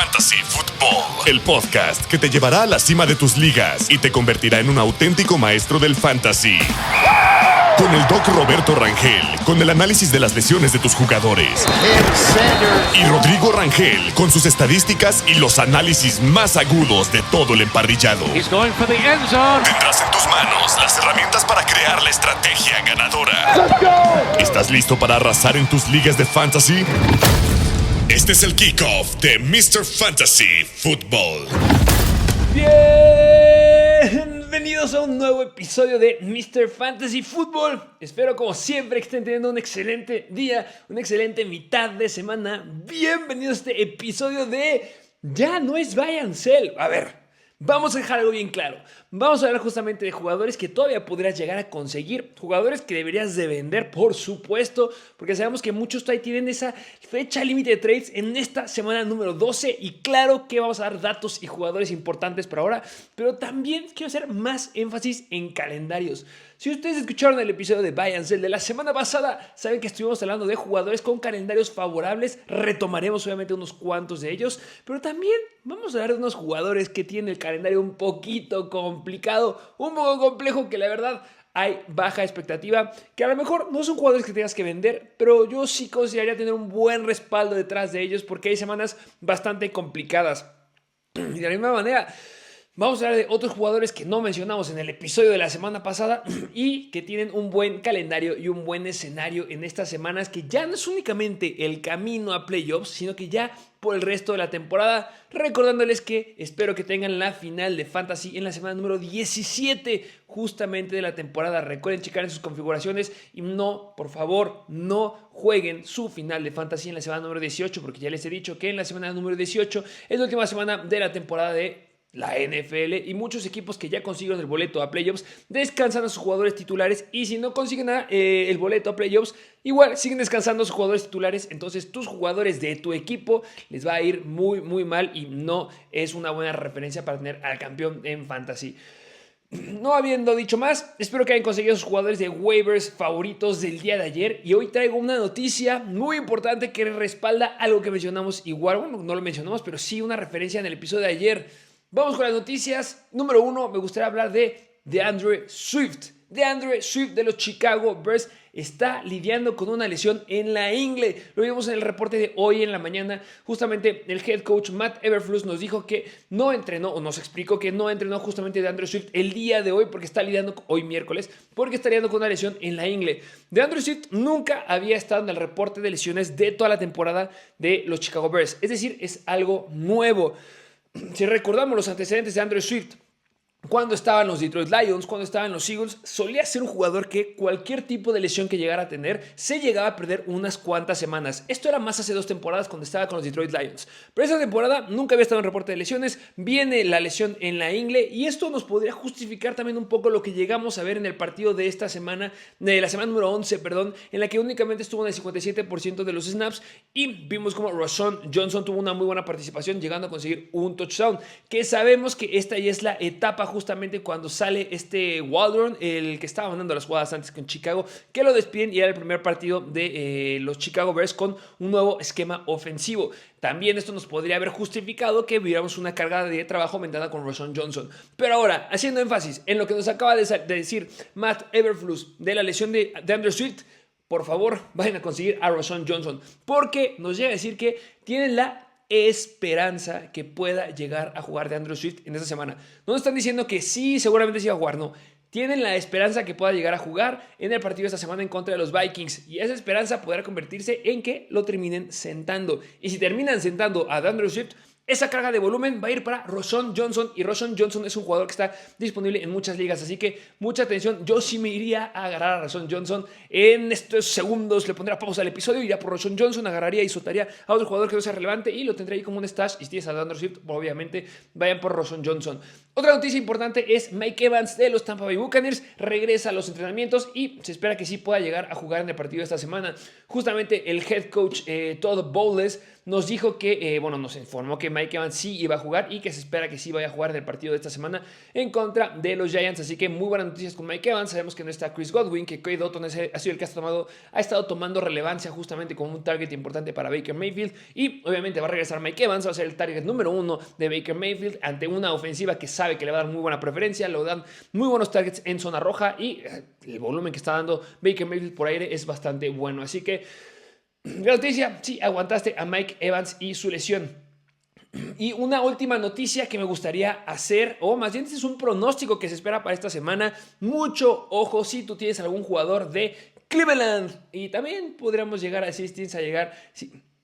Fantasy Football, el podcast que te llevará a la cima de tus ligas y te convertirá en un auténtico maestro del fantasy. Con el Doc Roberto Rangel, con el análisis de las lesiones de tus jugadores. Y Rodrigo Rangel, con sus estadísticas y los análisis más agudos de todo el emparrillado. Tendrás en tus manos las herramientas para crear la estrategia ganadora. ¿Estás listo para arrasar en tus ligas de fantasy? Este es el kickoff de Mr. Fantasy Football. Bienvenidos a un nuevo episodio de Mr. Fantasy Football. Espero como siempre que estén teniendo un excelente día, una excelente mitad de semana. Bienvenidos a este episodio de Ya no es buy and sell. A ver, vamos a dejar algo bien claro. Vamos a hablar justamente de jugadores que todavía podrías llegar a conseguir. Jugadores que deberías de vender, por supuesto. Porque sabemos que muchos todavía tienen esa fecha límite de trades en esta semana número 12. Y claro que vamos a dar datos y jugadores importantes por ahora. Pero también quiero hacer más énfasis en calendarios. Si ustedes escucharon el episodio de Buy and Sell de la semana pasada, saben que estuvimos hablando de jugadores con calendarios favorables. Retomaremos obviamente unos cuantos de ellos, pero también vamos a hablar de unos jugadores que tienen el calendario un poquito complicado, un poco complejo, que la verdad hay baja expectativa, que a lo mejor no son jugadores que tengas que vender, pero yo sí consideraría tener un buen respaldo detrás de ellos porque hay semanas bastante complicadas. Y de la misma manera, vamos a hablar de otros jugadores que no mencionamos en el episodio de la semana pasada y que tienen un buen calendario y un buen escenario en estas semanas, que ya no es únicamente el camino a playoffs, sino que ya por el resto de la temporada, recordándoles que espero que tengan la final de Fantasy en la semana número 17 justamente de la temporada. Recuerden checar en sus configuraciones y no, por favor, no jueguen su final de Fantasy en la semana número 18, porque ya les he dicho que en la semana número 18 es la última semana de la temporada de la NFL y muchos equipos que ya consiguieron el boleto a playoffs descansan a sus jugadores titulares, y si no consiguen el boleto a playoffs, igual siguen descansando a sus jugadores titulares. Entonces tus jugadores de tu equipo les va a ir muy muy mal y no es una buena referencia para tener al campeón en fantasy. No habiendo dicho más, espero que hayan conseguido sus jugadores de waivers favoritos del día de ayer, y hoy traigo una noticia muy importante que respalda algo que mencionamos igual, bueno, no lo mencionamos, pero sí una referencia en el episodio de ayer. Vamos con las noticias. Número 1, me gustaría hablar de DeAndre Swift. DeAndre Swift de los Chicago Bears está lidiando con una lesión en la ingle. Lo vimos en el reporte de hoy en la mañana. Justamente el head coach Matt Eberflus nos dijo que no entrenó, o nos explicó que no entrenó justamente DeAndre Swift el día de hoy porque está lidiando, hoy miércoles, porque está lidiando con una lesión en la ingle. DeAndre Swift nunca había estado en el reporte de lesiones de toda la temporada de los Chicago Bears. Es decir, es algo nuevo. Si recordamos los antecedentes de Andrew Swift, cuando estaban los Detroit Lions, cuando estaban los Eagles, solía ser un jugador que cualquier tipo de lesión que llegara a tener se llegaba a perder unas cuantas semanas. Esto era más hace 2 temporadas cuando estaba con los Detroit Lions. Pero esa temporada nunca había estado en reporte de lesiones. Viene la lesión en la ingle y esto nos podría justificar también un poco lo que llegamos a ver en el partido de esta semana, de la semana número 11, en la que únicamente estuvo en el 57% de los snaps, y vimos como Roschon Johnson tuvo una muy buena participación, llegando a conseguir un touchdown, que sabemos que esta ya es la etapa justamente cuando sale este Waldron, el que estaba mandando las jugadas antes con Chicago, que lo despiden y era el primer partido de los Chicago Bears con un nuevo esquema ofensivo. También esto nos podría haber justificado que viéramos una carga de trabajo aumentada con Roschon Johnson. Pero ahora, haciendo énfasis en lo que nos acaba de decir Matt Eberflus de la lesión de Andrew Swift, por favor, vayan a conseguir a Roschon Johnson, porque nos llega a decir que tienen la esperanza que pueda llegar a jugar de Andrew Swift en esta semana. No nos están diciendo que sí, seguramente sí va a jugar, no. Tienen la esperanza que pueda llegar a jugar en el partido de esta semana en contra de los Vikings, y esa esperanza podrá convertirse en que lo terminen sentando. Y si terminan sentando a Andrew Swift, esa carga de volumen va a ir para Roschon Johnson, y Roschon Johnson es un jugador que está disponible en muchas ligas, así que mucha atención. Yo sí me iría a agarrar a Roschon Johnson en estos segundos, le pondría pausa al episodio, iría por Roschon Johnson, agarraría y soltaría a otro jugador que no sea relevante y lo tendría ahí como un stash. Y si tienes a Andrew Swift, obviamente vayan por Roschon Johnson. Otra noticia importante es Mike Evans de los Tampa Bay Buccaneers. Regresa a los entrenamientos y se espera que sí pueda llegar a jugar en el partido de esta semana. Justamente el head coach Todd Bowles nos dijo que, nos informó que Mike Evans sí iba a jugar y que se espera que sí vaya a jugar en el partido de esta semana en contra de los Giants. Así que muy buenas noticias con Mike Evans. Sabemos que no está Chris Godwin, que Cade Otton ha sido el que ha estado tomando relevancia justamente como un target importante para Baker Mayfield. Y obviamente va a regresar Mike Evans, va a ser el target número 1 de Baker Mayfield ante una ofensiva que sabe que le va a dar muy buena preferencia, le dan muy buenos targets en zona roja y el volumen que está dando Baker Mayfield por aire es bastante bueno. Así que, gran noticia, sí, aguantaste a Mike Evans y su lesión. Y una última noticia que me gustaría hacer, o más bien este es un pronóstico que se espera para esta semana. Mucho ojo si tú tienes algún jugador de Cleveland. Y también podríamos llegar a, si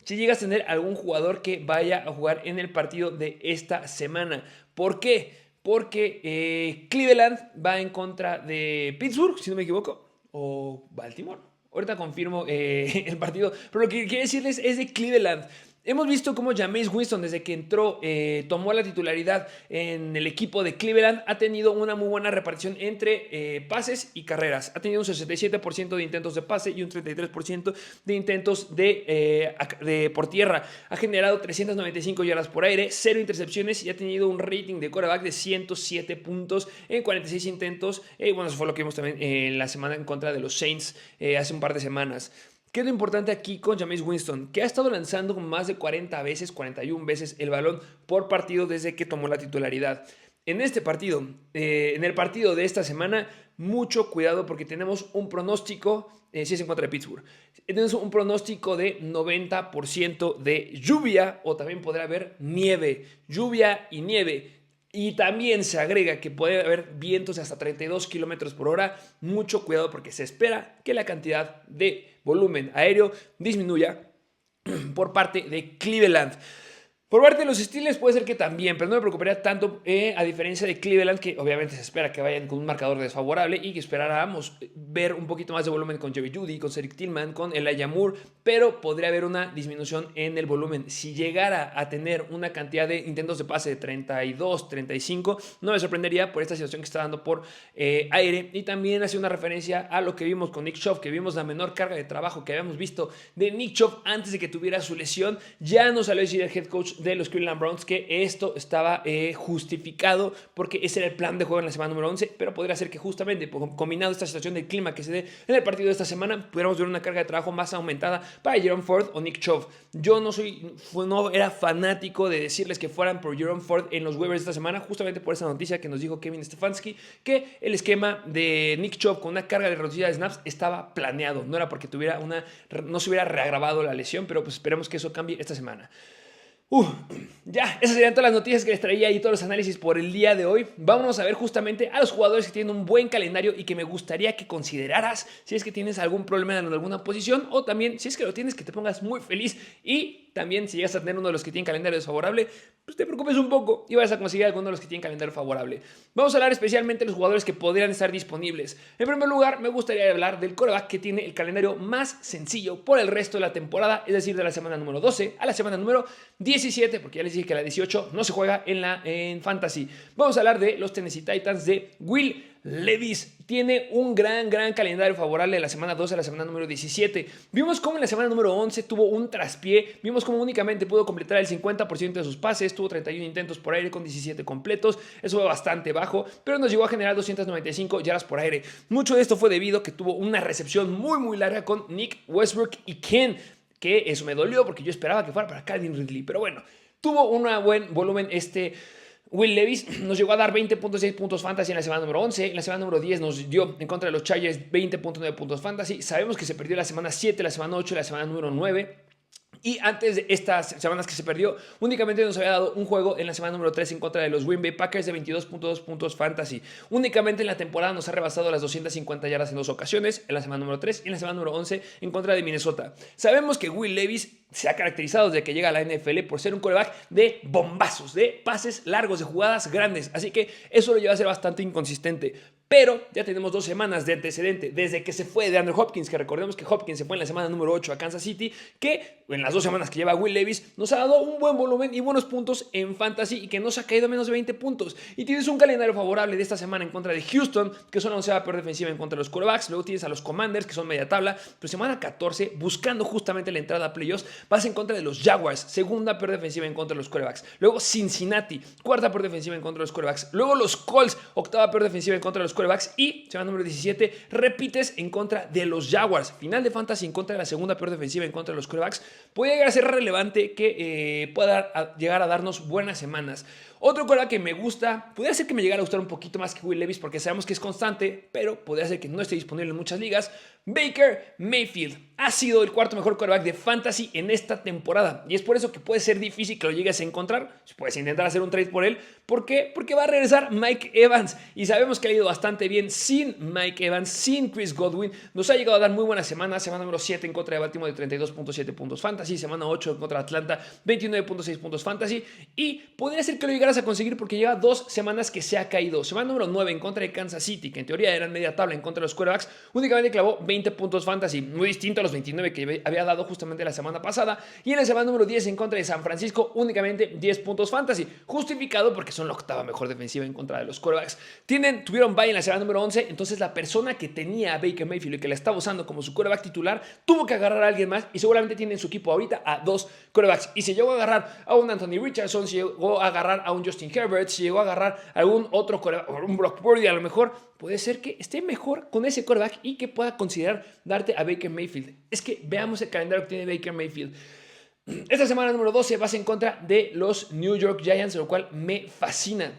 llegas a tener algún jugador que vaya a jugar en el partido de esta semana. ¿Por qué? Porque Cleveland va en contra de Pittsburgh, si no me equivoco, o Baltimore. Ahorita confirmo el partido, pero lo que quiero decirles es de Cleveland. Hemos visto cómo Jameis Winston, desde que entró, tomó la titularidad en el equipo de Cleveland, ha tenido una muy buena repartición entre pases y carreras. Ha tenido un 67% de intentos de pase y un 33% de intentos por tierra. Ha generado 395 yardas por aire, 0 intercepciones y ha tenido un rating de quarterback de 107 puntos en 46 intentos. Eso fue lo que vimos también en la semana en contra de los Saints hace un par de semanas. ¿Qué es lo importante aquí con Jameis Winston? Que ha estado lanzando más de 41 veces el balón por partido desde que tomó la titularidad. En este partido, en el partido de esta semana, mucho cuidado porque tenemos un pronóstico, si es en contra de Pittsburgh, tenemos un pronóstico de 90% de lluvia o también podrá haber nieve, lluvia y nieve. Y también se agrega que puede haber vientos de hasta 32 kilómetros por hora. Mucho cuidado porque se espera que la cantidad de volumen aéreo disminuya por parte de Cleveland. Por parte de los Steelers puede ser que también, pero no me preocuparía tanto a diferencia de Cleveland, que obviamente se espera que vayan con un marcador desfavorable y que esperáramos ver un poquito más de volumen con Jerry Jeudy, con Cedric Tillman, con Elijah Moore, pero podría haber una disminución en el volumen. Si llegara a tener una cantidad de intentos de pase de 32, 35, no me sorprendería por esta situación que está dando por aire. Y también hace una referencia a lo que vimos con Nick Chubb, que vimos la menor carga de trabajo que habíamos visto de Nick Chubb antes de que tuviera su lesión. Ya nos salió a decir el head coach de los Cleveland Browns que esto estaba justificado porque ese era el plan de juego en la semana número 11, pero podría ser que justamente combinado esta situación del clima que se dé en el partido de esta semana, pudiéramos ver una carga de trabajo más aumentada para Jerome Ford o Nick Chubb. Yo no era fanático de decirles que fueran por Jerome Ford en los waivers de esta semana, justamente por esa noticia que nos dijo Kevin Stefanski, que el esquema de Nick Chubb con una carga de reducida de snaps estaba planeado, no era porque no se hubiera reagravado la lesión, pero pues esperemos que eso cambie esta semana. Ya, esas serían todas las noticias que les traía y todos los análisis por el día de hoy. Vámonos a ver justamente a los jugadores que tienen un buen calendario y que me gustaría que consideraras si es que tienes algún problema en alguna posición, o también si es que lo tienes, que te pongas muy feliz. Y también si llegas a tener uno de los que tienen calendario desfavorable, pues te preocupes un poco y vas a conseguir alguno de los que tienen calendario favorable. Vamos a hablar especialmente de los jugadores que podrían estar disponibles. En primer lugar, me gustaría hablar del quarterback que tiene el calendario más sencillo por el resto de la temporada, es decir, de la semana número 12 a la semana número 17, porque ya les dije que la 18 no se juega en Fantasy. Vamos a hablar de los Tennessee Titans de Will Levis. Tiene un gran calendario favorable de la semana 12 a la semana número 17. Vimos cómo en la semana número 11 tuvo un traspié. Vimos cómo únicamente pudo completar el 50% de sus pases. Tuvo 31 intentos por aire con 17 completos. Eso fue bastante bajo, pero nos llegó a generar 295 yardas por aire. Mucho de esto fue debido a que tuvo una recepción muy larga con Nick Westbrook y Ken, que eso me dolió porque yo esperaba que fuera para Calvin Ridley. Pero bueno, tuvo un buen volumen Will Levis. Nos llegó a dar 20.6 puntos fantasy en la semana número 11. En la semana número 10 nos dio en contra de los Chargers 20.9 puntos fantasy. Sabemos que se perdió la semana 7, la semana 8 y la semana número 9. Y antes de estas semanas que se perdió, únicamente nos había dado un juego en la semana número 3 en contra de los Green Bay Packers de 22.2 puntos fantasy. Únicamente en la temporada nos ha rebasado las 250 yardas en 2 ocasiones, en la semana número 3 y en la semana número 11 en contra de Minnesota. Sabemos que Will Levis se ha caracterizado desde que llega a la NFL por ser un quarterback de bombazos, de pases largos, de jugadas grandes. Así que eso lo lleva a ser bastante inconsistente. Pero ya tenemos 2 semanas de antecedente desde que se fue de Andrew Hopkins, que recordemos que Hopkins se fue en la semana número 8 a Kansas City, que en las 2 semanas que lleva Will Levis nos ha dado un buen volumen y buenos puntos en fantasy y que no se ha caído a menos de 20 puntos. Y tienes un calendario favorable de esta semana en contra de Houston, que son la 11ª peor defensiva en contra de los quarterbacks. Luego tienes a los Commanders, que son media tabla, pero semana 14, buscando justamente la entrada a playoffs, vas en contra de los Jaguars, segunda peor defensiva en contra de los quarterbacks. Luego Cincinnati, 4ª peor defensiva en contra de los quarterbacks. Luego los Colts, 8ª peor defensiva en contra de los quarterbacks. Y semana número 17, repites en contra de los Jaguars. Final de fantasy en contra de la segunda peor defensiva en contra de los quarterbacks. Puede llegar a ser relevante que pueda llegar a darnos buenas semanas. Otro quarterback que me gusta, podría ser que me llegara a gustar un poquito más que Will Levis porque sabemos que es constante, pero podría ser que no esté disponible en muchas ligas. Baker Mayfield ha sido el 4º mejor quarterback de fantasy en esta temporada y es por eso que puede ser difícil que lo llegues a encontrar. Puedes intentar hacer un trade por él. ¿Por qué? Porque va a regresar Mike Evans y sabemos que ha ido bastante bien sin Mike Evans, sin Chris Godwin. Nos ha llegado a dar muy buenas semanas. Semana número 7 en contra de Baltimore de 32.7 puntos fantasy. Semana 8 en contra de Atlanta, 29.6 puntos fantasy. Y podría ser que lo llegaras a conseguir porque lleva 2 semanas que se ha caído. Semana número 9 en contra de Kansas City, que en teoría eran media tabla en contra de los quarterbacks. Únicamente clavó 20 puntos fantasy, muy distinto a los 29 que había dado justamente la semana pasada. Y en la semana número 10 en contra de San Francisco, únicamente 10 puntos fantasy, justificado porque son la 8ª mejor defensiva en contra de los quarterbacks. Tuvieron bye en la semana número 11, entonces la persona que tenía a Baker Mayfield y que la estaba usando como su quarterback titular tuvo que agarrar a alguien más y seguramente tiene en su equipo ahorita a 2 quarterbacks. Y si llegó a agarrar a un Anthony Richardson, si llegó a agarrar a un Justin Herbert, si llegó a agarrar a algún otro quarterback, un Brock Purdy, a lo mejor puede ser que esté mejor con ese quarterback y que pueda considerar darte a Baker Mayfield. Es que veamos el calendario que tiene Baker Mayfield. Esta semana número 12 vas en contra de los New York Giants, lo cual me fascina.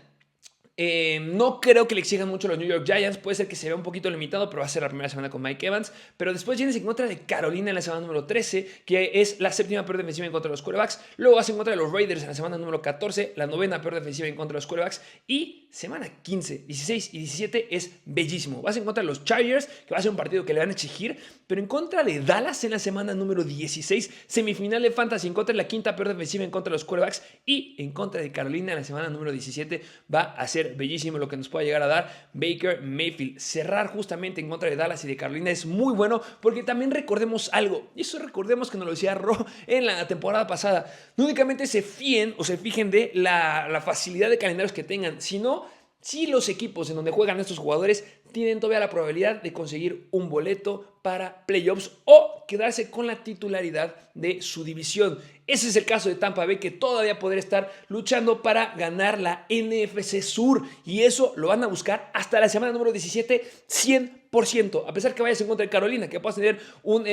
No creo que le exijan mucho a los New York Giants. Puede ser que se vea un poquito limitado, pero va a ser la primera semana con Mike Evans. Pero después vienes en contra de Carolina en la semana número 13, que es la 7ª peor defensiva en contra de los quarterbacks. Luego vas en contra de los Raiders en la semana número 14, la 9ª peor defensiva en contra de los quarterbacks. Y semana 15, 16 y 17 es bellísimo. Vas en contra de los Chargers, que va a ser un partido que le van a exigir, pero en contra de Dallas en la semana número 16, semifinal de Fantasy en contra de la 5ª peor defensiva en contra de los quarterbacks. Y en contra de Carolina en la semana número 17 va a ser bellísimo lo que nos pueda llegar a dar Baker Mayfield. Cerrar justamente en contra de Dallas y de Carolina es muy bueno porque también recordemos algo, y eso recordemos que nos lo decía Ro en la temporada pasada, no únicamente se fíen o se fijen de la facilidad de calendarios que tengan, sino si los equipos en donde juegan estos jugadores tienen todavía la probabilidad de conseguir un boleto para playoffs o quedarse con la titularidad de su división. Ese es el caso de Tampa Bay, que todavía podría estar luchando para ganar la NFC Sur y eso lo van a buscar hasta la semana número 17 100%. A pesar que vayas en contra de Carolina, que puedas tener un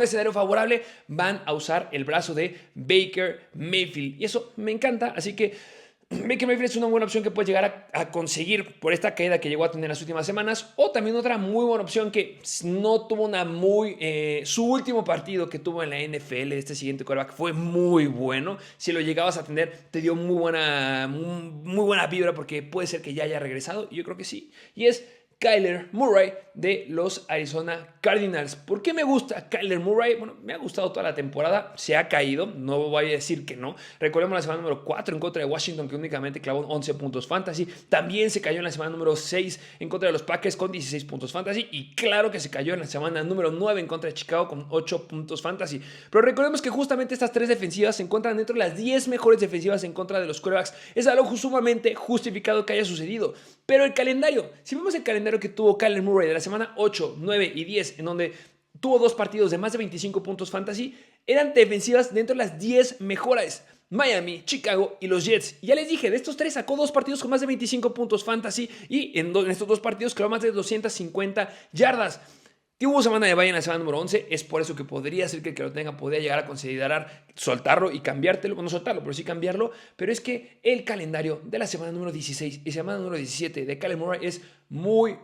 escenario favorable, van a usar el brazo de Baker Mayfield y eso me encanta, así que Baker Mayfield es una buena opción que puedes llegar a conseguir por esta caída que llegó a tener en las últimas semanas. O también otra muy buena opción que no tuvo su último partido que tuvo en la NFL, este siguiente quarterback, fue muy bueno. Si lo llegabas a tener, te dio muy buena vibra porque puede ser que ya haya regresado. Y yo creo que sí. Y es Kyler Murray de los Arizona Cardinals. ¿Por qué me gusta Kyler Murray? Bueno, me ha gustado toda la temporada, se ha caído, no voy a decir que no. Recordemos la semana número 4 en contra de Washington, que únicamente clavó 11 puntos fantasy. También se cayó en la semana número 6 en contra de los Packers con 16 puntos fantasy. Y claro que se cayó en la semana número 9 en contra de Chicago con 8 puntos fantasy. Pero recordemos que justamente estas 3 defensivas se encuentran dentro de las 10 mejores defensivas en contra de los quarterbacks. Es algo sumamente justificado que haya sucedido. Pero el calendario, si vemos el calendario que tuvo Kyler Murray de la semana 8, 9 y 10, en donde tuvo 2 partidos de más de 25 puntos fantasy, eran defensivas dentro de las 10 mejores. Miami, Chicago y los Jets. Y ya les dije, de estos 3 sacó 2 partidos con más de 25 puntos fantasy y en estos 2 partidos clavó más de 250 yardas. Tuvo semana de bye en la semana número 11, es por eso que podría ser que el que lo tenga podría llegar a considerar soltarlo y cambiártelo, bueno, no soltarlo, pero sí cambiarlo, pero es que el calendario de la semana número 16 y semana número 17 de Kyler Murray es muy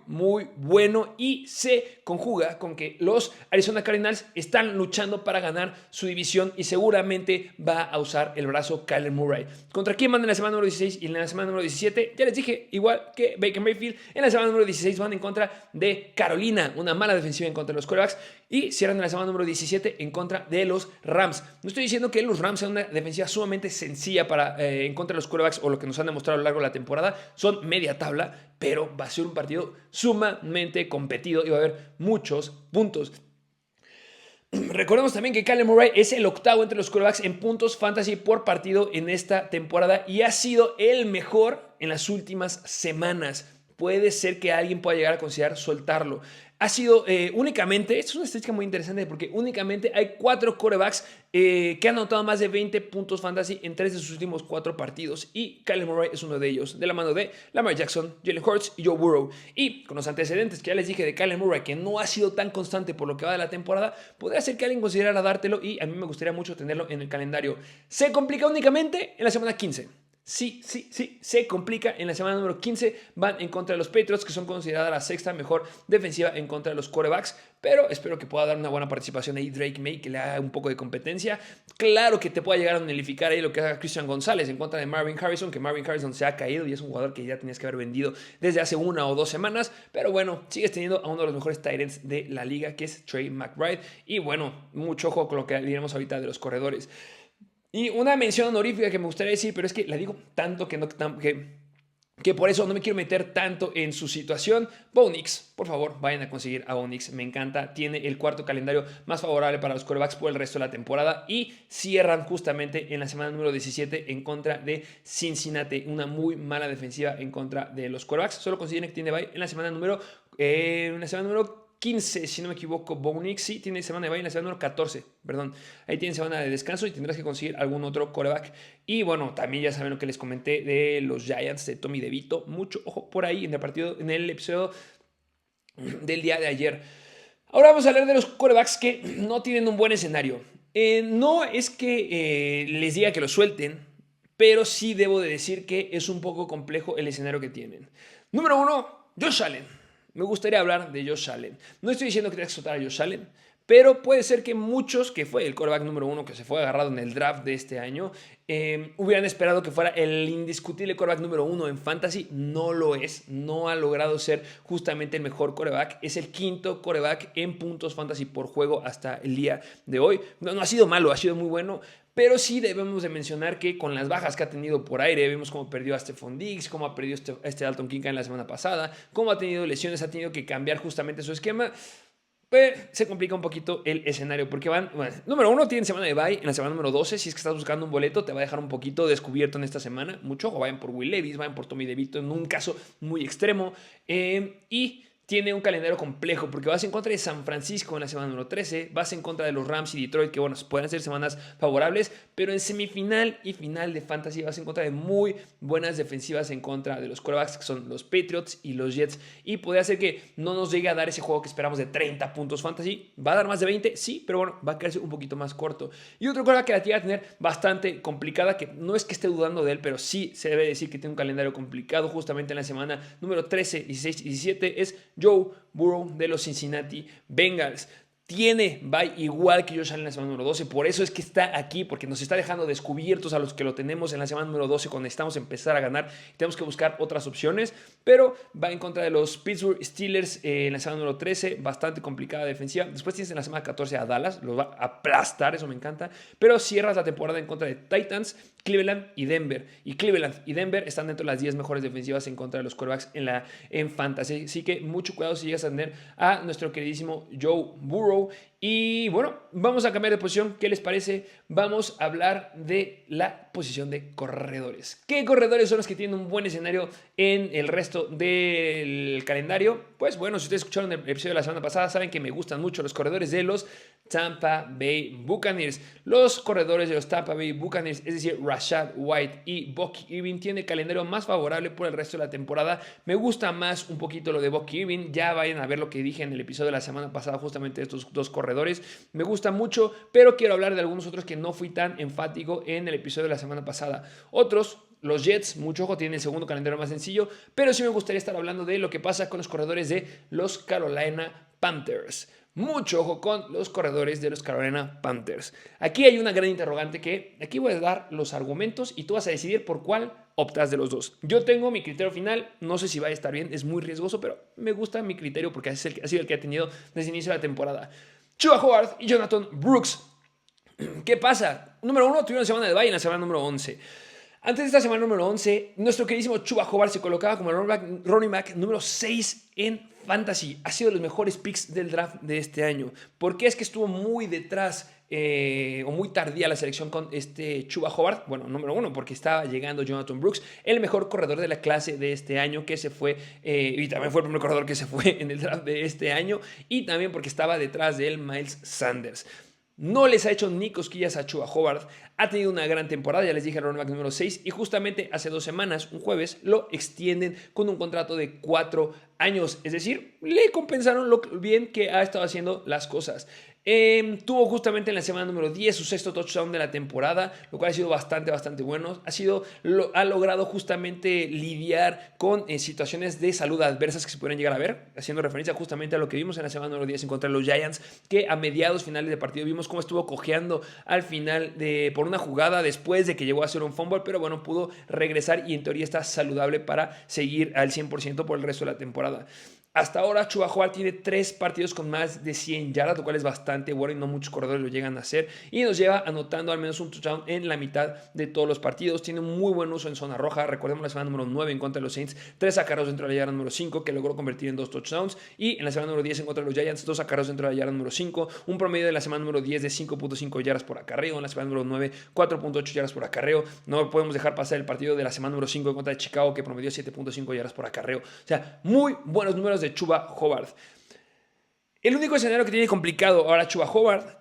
bueno y se conjuga con que los Arizona Cardinals están luchando para ganar su división y seguramente va a usar el brazo Kyler Murray. ¿Contra quién van en la semana número 16 y en la semana número 17? Ya les dije, igual que Baker Mayfield, en la semana número 16 van en contra de Carolina, una mala defensiva en contra de los quarterbacks, y cierran en la semana número 17 en contra de los Rams. No estoy diciendo que los Rams sean una defensiva sumamente sencilla en contra de los quarterbacks o lo que nos han demostrado a lo largo de la temporada, son media tabla, pero va a ser un partido sumamente competido y va a haber muchos puntos. Recordemos también que Kyler Murray es el octavo entre los quarterbacks en puntos fantasy por partido en esta temporada y ha sido el mejor en las últimas semanas. Puede ser que alguien pueda llegar a considerar soltarlo. Ha sido únicamente, esto es una estadística muy interesante porque únicamente hay 4 quarterbacks que han anotado más de 20 puntos fantasy en 3 de sus últimos 4 partidos y Kyler Murray es uno de ellos, de la mano de Lamar Jackson, Jalen Hurts y Joe Burrow. Y con los antecedentes que ya les dije de Kyler Murray, que no ha sido tan constante por lo que va de la temporada, podría ser que alguien considerara dártelo y a mí me gustaría mucho tenerlo en el calendario. Se complica únicamente en la semana 15. Sí, se complica. En la semana número 15 van en contra de los Patriots, que son consideradas la sexta mejor defensiva en contra de los quarterbacks, pero espero que pueda dar una buena participación ahí Drake May, que le haga un poco de competencia. Claro que te pueda llegar a nullificar ahí lo que haga Christian González en contra de Marvin Harrison, que Marvin Harrison se ha caído y es un jugador que ya tenías que haber vendido desde hace 1 o 2 semanas, pero bueno, sigues teniendo a uno de los mejores tight ends de la liga, que es Trey McBride, y bueno, mucho ojo con lo que diremos ahorita de los corredores. Y una mención honorífica que me gustaría decir, pero es que la digo tanto que por eso no me quiero meter tanto en su situación. Bo Nix, por favor, vayan a conseguir a Bo Nix. Me encanta. Tiene el cuarto calendario más favorable para los quarterbacks por el resto de la temporada y cierran justamente en la semana número 17 en contra de Cincinnati. Una muy mala defensiva en contra de los quarterbacks. Solo consiguen que tiene bye en la semana número 15, si no me equivoco. Bo Nix sí tiene semana de bye en la semana número 14, perdón. Ahí tienen semana de descanso y tendrás que conseguir algún otro quarterback. Y bueno, también ya saben lo que les comenté de los Giants, de Tommy DeVito. Mucho ojo por ahí en el episodio del día de ayer. Ahora vamos a hablar de los quarterbacks que no tienen un buen escenario. No es que les diga que lo suelten, pero sí debo de decir que es un poco complejo el escenario que tienen. Número 1, Josh Allen. Me gustaría hablar de Josh Allen. No estoy diciendo que tengas que soltar a Josh Allen, pero puede ser que muchos, que fue el quarterback número 1 que se fue agarrado en el draft de este año, hubieran esperado que fuera el indiscutible quarterback número 1 en fantasy. No lo es, no ha logrado ser justamente el mejor quarterback. Es el quinto quarterback en puntos fantasy por juego hasta el día de hoy. No ha sido malo, ha sido muy bueno. Pero sí debemos de mencionar que con las bajas que ha tenido por aire, vemos cómo perdió a Stephon Diggs, cómo ha perdido a este Dalton Kincaid en la semana pasada, cómo ha tenido lesiones, ha tenido que cambiar justamente su esquema. Pues se complica un poquito el escenario porque número 1, tienen semana de bye en la semana número 12. Si es que estás buscando un boleto, te va a dejar un poquito descubierto en esta semana. Mucho ojo, vayan por Will Levis, vayan por Tommy DeVito en un caso muy extremo. Y tiene un calendario complejo porque vas en contra de San Francisco en la semana número 13, vas en contra de los Rams y Detroit, que bueno, pueden ser semanas favorables, pero en semifinal y final de fantasy vas en contra de muy buenas defensivas en contra de los quarterbacks, que son los Patriots y los Jets, y podría ser que no nos llegue a dar ese juego que esperamos de 30 puntos fantasy. ¿Va a dar más de 20? Sí, pero bueno, va a quedarse un poquito más corto. Y otro quarterback que la tiene a tener bastante complicada, que no es que esté dudando de él, pero sí se debe decir que tiene un calendario complicado justamente en la semana número 13, 16 y 17, es Joe Burrow de los Cincinnati Bengals. Tiene bye igual que Josh Allen en la semana número 12, por eso es que está aquí, porque nos está dejando descubiertos a los que lo tenemos en la semana número 12 cuando necesitamos empezar a ganar y tenemos que buscar otras opciones, pero va en contra de los Pittsburgh Steelers en la semana número 13, bastante complicada defensiva. Después tienes en la semana 14 a Dallas, los va a aplastar, eso me encanta, pero cierras la temporada en contra de Titans, Cleveland y Denver. Y Cleveland y Denver están dentro de las 10 mejores defensivas en contra de los quarterbacks en fantasy. Así que mucho cuidado si llegas a tener a nuestro queridísimo Joe Burrow. Y bueno, vamos a cambiar de posición. ¿Qué les parece? Vamos a hablar de la posición de corredores. ¿Qué corredores son los que tienen un buen escenario en el resto del calendario? Pues bueno, si ustedes escucharon el episodio de la semana pasada, saben que me gustan mucho los corredores de los Tampa Bay Buccaneers. Los corredores de los Tampa Bay Buccaneers, es decir, Rashad White y Bucky Irving, tienen el calendario más favorable por el resto de la temporada. Me gusta más un poquito lo de Bucky Irving. Ya vayan a ver lo que dije en el episodio de la semana pasada justamente de estos dos corredores. Me gusta mucho, pero quiero hablar de algunos otros que no fui tan enfático en el episodio de la semana pasada. Otros, los Jets, mucho ojo, tienen el segundo calendario más sencillo, pero sí me gustaría estar hablando de lo que pasa con los corredores de los Carolina Panthers. Mucho ojo con los corredores de los Carolina Panthers. Aquí hay una gran interrogante que aquí voy a dar los argumentos y tú vas a decidir por cuál optas de los dos. Yo tengo mi criterio final, no sé si va a estar bien, es muy riesgoso, pero me gusta mi criterio porque ha sido el que he tenido desde el inicio de la temporada. Chuba Howard y Jonathan Brooks. ¿Qué pasa? Número 1, tuvieron semana de bye en la semana número 11. Antes de esta semana número 11, nuestro queridísimo Chuba Hubbard se colocaba como el running back número 6 en Fantasy. Ha sido de los mejores picks del draft de este año. ¿Por qué es que estuvo muy detrás o muy tardía la selección con este Chuba Hubbard? Bueno, número 1, porque estaba llegando Jonathan Brooks, el mejor corredor de la clase de este año, que se fue, y también fue el primer corredor que se fue en el draft de este año, y también porque estaba detrás de él Miles Sanders. No les ha hecho ni cosquillas a Chuba Hubbard. Ha tenido una gran temporada, ya les dije, el running back número 6. Y justamente hace 2 semanas, un jueves, lo extienden con un contrato de 4 años. Es decir, le compensaron lo bien que ha estado haciendo las cosas. Tuvo justamente en la semana número 10 su 6º touchdown de la temporada, lo cual ha sido bastante bueno. Ha logrado justamente lidiar con situaciones de salud adversas que se pueden llegar a ver, haciendo referencia justamente a lo que vimos en la semana número 10 en contra de los Giants, que a mediados finales de partido vimos cómo estuvo cojeando al final por una jugada después de que llegó a hacer un fumble, pero bueno, pudo regresar y en teoría está saludable para seguir al 100% por el resto de la temporada. Hasta ahora, Chuba Hubbard tiene 3 partidos con más de 100 yardas, lo cual es bastante bueno y no muchos corredores lo llegan a hacer. Y nos lleva anotando al menos un touchdown en la mitad de todos los partidos. Tiene un muy buen uso en zona roja. Recordemos la semana número 9 en contra de los Saints, 3 acarreos dentro de la yarda número 5, que logró convertir en 2 touchdowns. Y en la semana número 10 en contra de los Giants, 2 acarreos dentro de la yarda número 5. Un promedio de la semana número 10 de 5.5 yardas por acarreo. En la semana número 9, 4.8 yardas por acarreo. No podemos dejar pasar el partido de la semana número 5 en contra de Chicago, que promedió 7.5 yardas por acarreo. O sea, muy buenos números de Chuba Hubbard. El único escenario que tiene complicado ahora Chuba Hubbard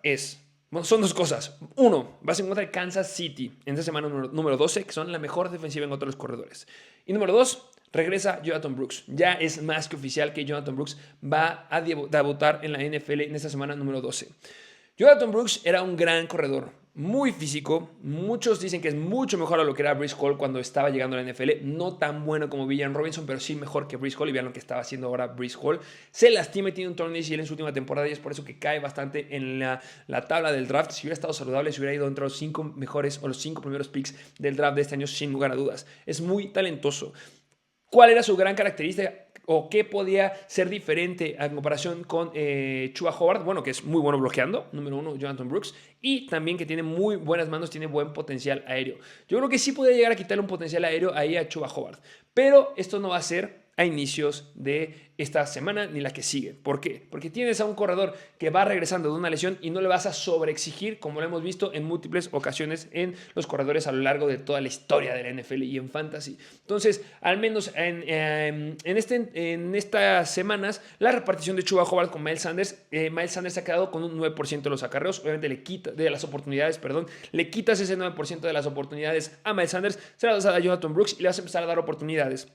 son 2 cosas. 1, vas en contra de Kansas City en esta semana número 12, que son la mejor defensiva en contra de los corredores. Y número 2, regresa Jonathan Brooks. Ya es más que oficial que Jonathan Brooks va a debutar en la NFL en esta semana número 12. Jonathan Brooks era un gran corredor, muy físico. Muchos dicen que es mucho mejor a lo que era Breece Hall cuando estaba llegando a la NFL. No tan bueno como Villan Robinson, pero sí mejor que Breece Hall. Y vean lo que estaba haciendo ahora Breece Hall. Se lastima y tiene un torn ACL en su última temporada y es por eso que cae bastante en la tabla del draft. Si hubiera estado saludable, se hubiera ido entre los 5 mejores o los 5 primeros picks del draft de este año sin lugar a dudas. Es muy talentoso. ¿Cuál era su gran característica o qué podía ser diferente en comparación con Chuba Hubbard? Bueno, que es muy bueno bloqueando, número 1, Jonathan Brooks, y también que tiene muy buenas manos, tiene buen potencial aéreo. Yo creo que sí podría llegar a quitarle un potencial aéreo ahí a Chuba Hubbard, pero esto no va a ser a inicios de esta semana ni la que sigue. ¿Por qué? Porque tienes a un corredor que va regresando de una lesión y no le vas a sobreexigir, como lo hemos visto en múltiples ocasiones en los corredores a lo largo de toda la historia de la NFL y en Fantasy. Entonces, al menos en estas semanas, la repartición de Chuba Hubbard con Miles Sanders se ha quedado con un 9% de los acarreos. Obviamente le quitas ese 9% de las oportunidades a Miles Sanders, se las vas a dar a Jonathan Brooks y le vas a empezar a dar oportunidades.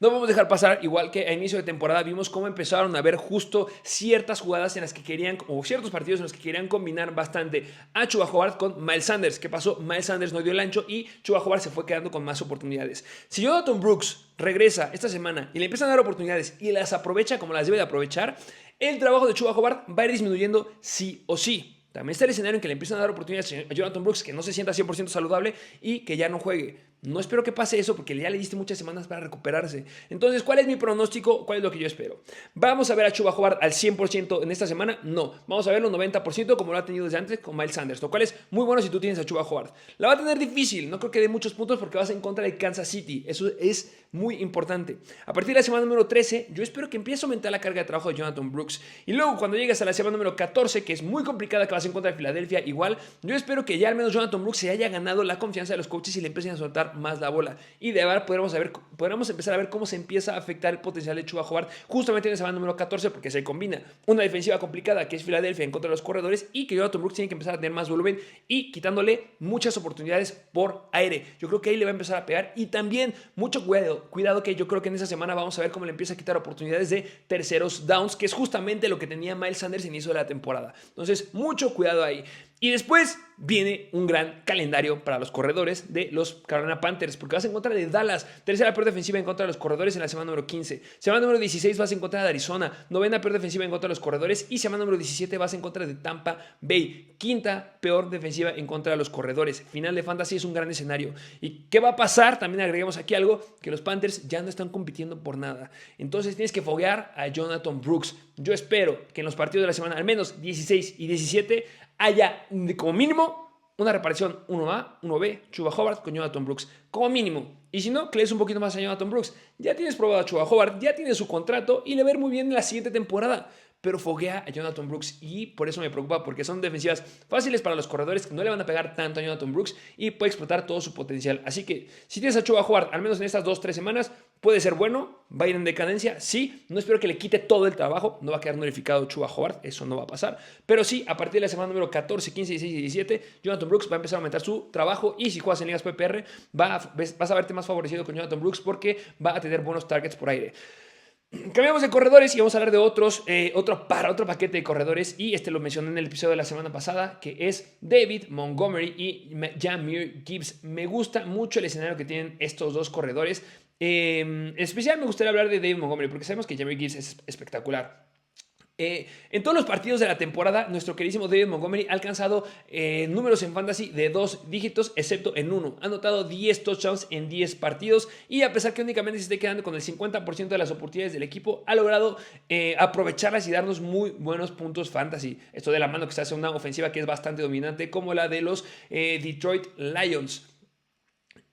No podemos dejar pasar, igual que a inicio de temporada vimos cómo empezaron a haber justo ciertas jugadas en las que querían, o ciertos partidos en los que querían combinar bastante a Chuba Hubbard con Miles Sanders. ¿Qué pasó? Miles Sanders no dio el ancho y Chuba Hubbard se fue quedando con más oportunidades. Si Jonathan Brooks regresa esta semana y le empiezan a dar oportunidades y las aprovecha como las debe de aprovechar, el trabajo de Chuba Hubbard va a ir disminuyendo sí o sí. También está el escenario en que le empiezan a dar oportunidades a Jonathan Brooks que no se sienta 100% saludable y que ya no juegue. No espero que pase eso porque ya le diste muchas semanas para recuperarse. Entonces, ¿cuál es mi pronóstico? ¿Cuál es lo que yo espero? ¿Vamos a ver a Chuba Hubbard al 100% en esta semana? No. Vamos a verlo 90% como lo ha tenido desde antes con Miles Sanders, lo cual es muy bueno si tú tienes a Chuba Hubbard. La va a tener difícil, no creo que dé muchos puntos porque vas en contra de Kansas City. Eso es muy importante. A partir de la semana número 13, yo espero que empiece a aumentar la carga de trabajo de Jonathan Brooks. Y luego cuando llegues a la semana número 14, que es muy complicada, que vas en contra de Filadelfia, igual, yo espero que ya al menos Jonathan Brooks se haya ganado la confianza de los coaches y le empiecen a soltar más la bola. Y de verdad podremos empezar a ver cómo se empieza a afectar el potencial de Chuba Hubbard justamente en la semana número 14, porque se combina una defensiva complicada que es Filadelfia en contra de los corredores y que Jonathan Brooks tiene que empezar a tener más volumen y quitándole muchas oportunidades por aire. Yo creo que ahí le va a empezar a pegar y también mucho cuidado que yo creo que en esa semana vamos a ver cómo le empieza a quitar oportunidades de terceros downs, que es justamente lo que tenía Miles Sanders en inicio de la temporada. Entonces, mucho cuidado ahí. Y después viene un gran calendario para los corredores de los Carolina Panthers, porque vas en contra de Dallas, tercera peor defensiva en contra de los corredores en la semana número 15. Semana número 16 vas en contra de Arizona, novena peor defensiva en contra de los corredores, y semana número 17 vas en contra de Tampa Bay, quinta peor defensiva en contra de los corredores. Final de Fantasy es un gran escenario. ¿Y qué va a pasar? También agregamos aquí algo, que los Panthers ya no están compitiendo por nada. Entonces tienes que foguear a Jonathan Brooks. Yo espero que en los partidos de la semana, al menos 16 y 17, haya como mínimo una reparación 1A, 1B, Chuba Hubbard con Jonathan Brooks, como mínimo. Y si no, que le des un poquito más a Jonathan Brooks. Ya tienes probado a Chuba Hubbard, ya tienes su contrato y le va a ir muy bien en la siguiente temporada. Pero foguea a Jonathan Brooks y por eso me preocupa, porque son defensivas fáciles para los corredores que no le van a pegar tanto a Jonathan Brooks y puede explotar todo su potencial. Así que si tienes a Chuba Hubbard, al menos en estas 2-3 semanas, puede ser bueno, va a ir en decadencia, sí, no espero que le quite todo el trabajo, no va a quedar notificado Chuba Hubbard, eso no va a pasar, pero sí, a partir de la semana número 14, 15, 16 y 17, Jonathan Brooks va a empezar a aumentar su trabajo y si juegas en ligas PPR, vas a verte más favorecido con Jonathan Brooks porque va a tener buenos targets por aire. Cambiamos de corredores y vamos a hablar de otro paquete de corredores y lo mencioné en el episodio de la semana pasada, que es David Montgomery y Jahmyr Gibbs. Me gusta mucho el escenario que tienen estos dos corredores. En especial me gustaría hablar de David Montgomery porque sabemos que Jahmyr Gibbs es espectacular. En todos los partidos de la temporada, nuestro queridísimo David Montgomery ha alcanzado números en fantasy de 2 dígitos, excepto en uno. Ha anotado 10 touchdowns en 10 partidos y a pesar que únicamente se esté quedando con el 50% de las oportunidades del equipo, ha logrado aprovecharlas y darnos muy buenos puntos fantasy. Esto de la mano que se hace una ofensiva que es bastante dominante, como la de los Detroit Lions.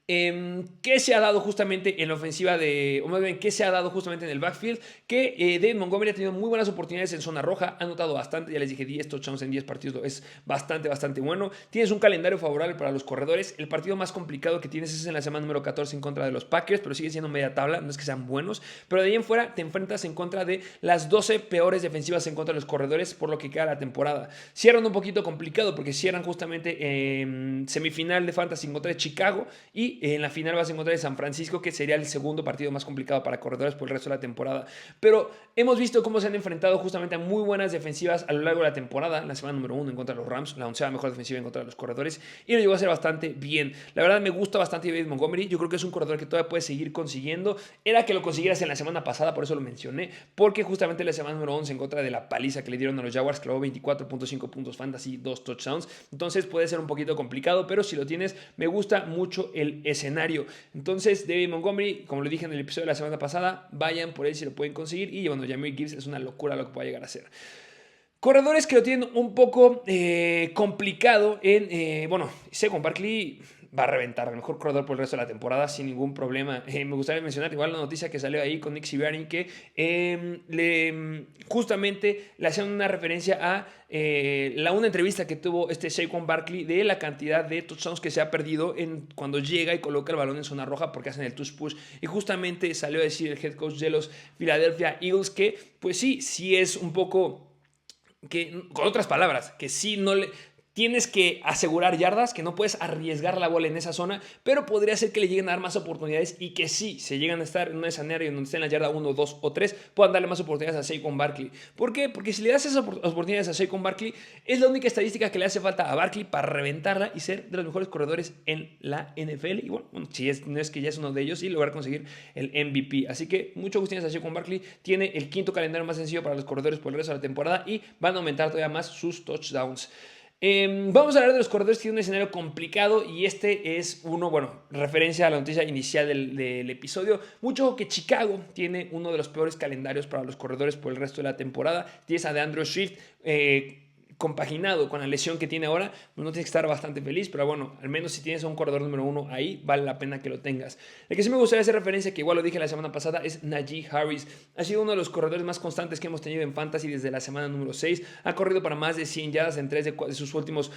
¿Qué se ha dado justamente en la ofensiva o más bien, qué se ha dado justamente en el backfield? Que David Montgomery ha tenido muy buenas oportunidades en zona roja, ha anotado bastante, ya les dije, 10 touchdowns en 10 partidos, es bastante bueno. Tienes un calendario favorable para los corredores, el partido más complicado que tienes es en la semana número 14 en contra de los Packers, pero sigue siendo media tabla, no es que sean buenos, pero de ahí en fuera te enfrentas en contra de las 12 peores defensivas en contra de los corredores por lo que queda la temporada. Cierran un poquito complicado porque cierran justamente semifinal de fantasy en contra de Chicago y en la final vas a encontrar a San Francisco, que sería el segundo partido más complicado para corredores por el resto de la temporada. Pero hemos visto cómo se han enfrentado justamente a muy buenas defensivas a lo largo de la temporada. La semana número 1 en contra de los Rams, la 11ª mejor defensiva en contra de los corredores, y lo llegó a hacer bastante bien. La verdad me gusta bastante David Montgomery. Yo creo que es un corredor que todavía puede seguir consiguiendo. Era que lo consiguieras en la semana pasada, por eso lo mencioné, porque justamente la semana número 11 en contra de la paliza que le dieron a los Jaguars, clavó 24.5 puntos fantasy, 2 touchdowns. Entonces puede ser un poquito complicado, pero si lo tienes, me gusta mucho el escenario. Entonces, David Montgomery, como lo dije en el episodio de la semana pasada, vayan por él si lo pueden conseguir. Y bueno, Jahmyr Gibbs es una locura lo que pueda llegar a ser. Corredores que lo tienen un poco complicado Saquon Barkley va a reventar, el mejor corredor por el resto de la temporada sin ningún problema. Me gustaría mencionar igual la noticia que salió ahí con Nick Sirianni, que justamente le hacían una referencia a una entrevista que tuvo Saquon Barkley de la cantidad de touchdowns que se ha perdido cuando llega y coloca el balón en zona roja porque hacen el touch push, y justamente salió a decir el head coach de los Philadelphia Eagles que pues sí es un poco, que con otras palabras, que sí no le tienes que asegurar yardas, que no puedes arriesgar la bola en esa zona, pero podría ser que le lleguen a dar más oportunidades y que sí, se llegan a estar en un escenario donde estén en la yarda 1, 2 o 3, puedan darle más oportunidades a Saquon Barkley. ¿Por qué? Porque si le das esas oportunidades a Saquon Barkley, es la única estadística que le hace falta a Barkley para reventarla y ser de los mejores corredores en la NFL. Y bueno, no es que ya es uno de ellos, y lograr conseguir el MVP. Así que mucho gusto a Saquon Barkley. Tiene el quinto calendario más sencillo para los corredores por el resto de la temporada y van a aumentar todavía más sus touchdowns. Vamos a hablar de los corredores que tienen un escenario complicado, y es referencia a la noticia inicial del episodio. Mucho que Chicago tiene uno de los peores calendarios para los corredores por el resto de la temporada. Tienes a DeAndre Swift compaginado con la lesión que tiene ahora, pues no tienes que estar bastante feliz, pero bueno, al menos si tienes a un corredor número 1 ahí, vale la pena que lo tengas. El que sí me gustaría hacer referencia, que igual lo dije la semana pasada, es Najee Harris. Ha sido uno de los corredores más constantes que hemos tenido en Fantasy desde la semana número 6. Ha corrido para más de 100 yardas en 3 de sus últimos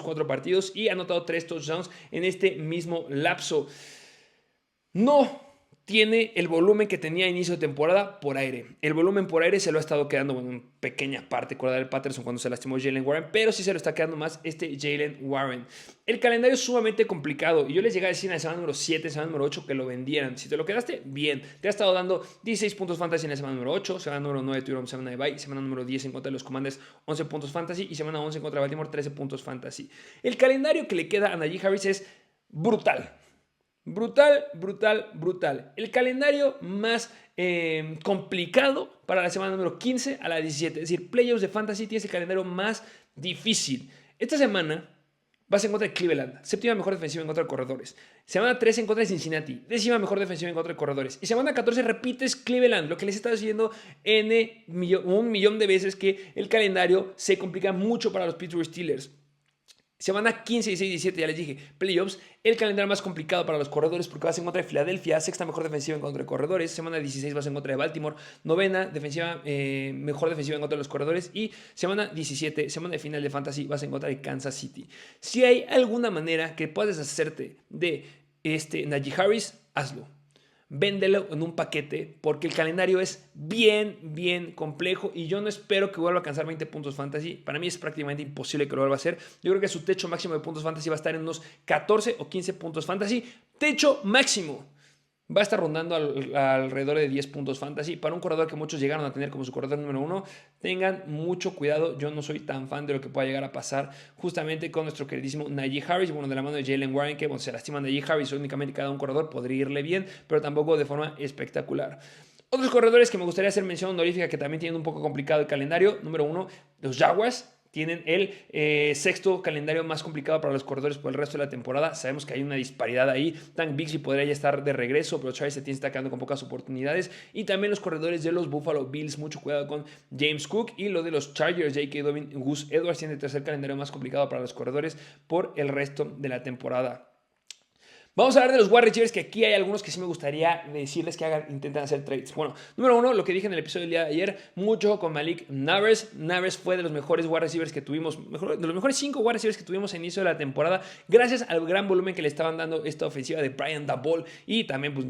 4 partidos y ha anotado 3 touchdowns en este mismo lapso. No tiene el volumen que tenía a inicio de temporada por aire. El volumen por aire se lo ha estado quedando en pequeña parte Cordarrelle Patterson cuando se lastimó Jaylen Warren, pero sí se lo está quedando más Jaylen Warren. El calendario es sumamente complicado y yo les llegué a decir en la semana número 7, semana número 8 que lo vendieran. Si te lo quedaste, bien. Te ha estado dando 16 puntos fantasy en la semana número 8, semana número 9 tuvieron semana de bye, semana número 10 en contra de los Commanders, 11 puntos fantasy, y semana 11 en contra de Baltimore, 13 puntos fantasy. El calendario que le queda a Najee Harris es brutal. Brutal. El calendario más complicado para la semana número 15 a la 17. Es decir, playoffs de fantasy tienes el calendario más difícil. Esta semana vas en contra de Cleveland, séptima mejor defensiva en contra de corredores. Semana 13 en contra de Cincinnati, décima mejor defensiva en contra de corredores. Y semana 14 repites Cleveland, lo que les está diciendo un millón de veces que el calendario se complica mucho para los Pittsburgh Steelers. Semana 15, 16, 17, ya les dije, playoffs, el calendario más complicado para los corredores porque vas en contra de Filadelfia, sexta mejor defensiva en contra de corredores, semana 16 vas en contra de Baltimore, novena defensiva, mejor defensiva en contra de los corredores y semana 17, semana de final de Fantasy, vas en contra de Kansas City. Si hay alguna manera que puedas deshacerte de Najee Harris, hazlo. Véndelo en un paquete porque el calendario es bien complejo y yo no espero que vuelva a alcanzar 20 puntos fantasy. Para mí es prácticamente imposible que lo vuelva a hacer. Yo creo que su techo máximo de puntos fantasy va a estar en unos 14 o 15 puntos fantasy. Techo máximo. Va a estar rondando alrededor de 10 puntos fantasy. Para un corredor que muchos llegaron a tener como su corredor número 1, tengan mucho cuidado. Yo no soy tan fan de lo que pueda llegar a pasar justamente con nuestro queridísimo Najee Harris. Bueno, de la mano de Jalen Warren, que se lastima Najee Harris. Únicamente cada un corredor podría irle bien, pero tampoco de forma espectacular. Otros corredores que me gustaría hacer mención honorífica que también tienen un poco complicado el calendario. Número 1, los Jaguars. Tienen el sexto calendario más complicado para los corredores por el resto de la temporada. Sabemos que hay una disparidad ahí. Tank Bigsby podría ya estar de regreso, pero Travis Etienne está quedando con pocas oportunidades. Y también los corredores de los Buffalo Bills. Mucho cuidado con James Cook. Y lo de los Chargers, J.K. Dobbins, Gus Edwards tiene el tercer calendario más complicado para los corredores por el resto de la temporada. Vamos a hablar de los wide receivers, que aquí hay algunos que sí me gustaría decirles que intenten hacer trades. Bueno, número 1, lo que dije en el episodio del día de ayer, mucho con Malik Nabers. Nabers fue de los mejores wide receivers que tuvimos, de los mejores 5 wide receivers que tuvimos a inicio de la temporada, gracias al gran volumen que le estaban dando esta ofensiva de Brian Daboll y también pues,